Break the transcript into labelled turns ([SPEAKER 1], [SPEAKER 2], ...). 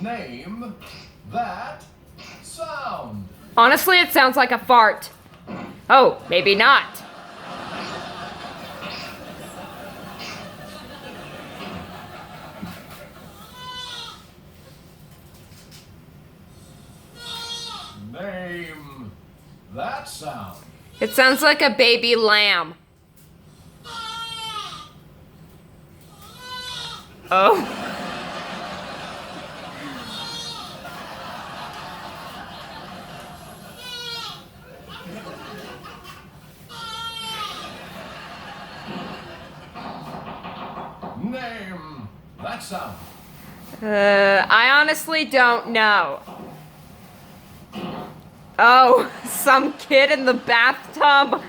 [SPEAKER 1] Name that sound.
[SPEAKER 2] Honestly, it sounds like a fart. Oh, maybe not.
[SPEAKER 1] Name that sound.
[SPEAKER 2] It sounds like a baby lamb. Oh.
[SPEAKER 1] Name that sound.
[SPEAKER 2] I honestly don't know. Oh, some kid in the bathtub.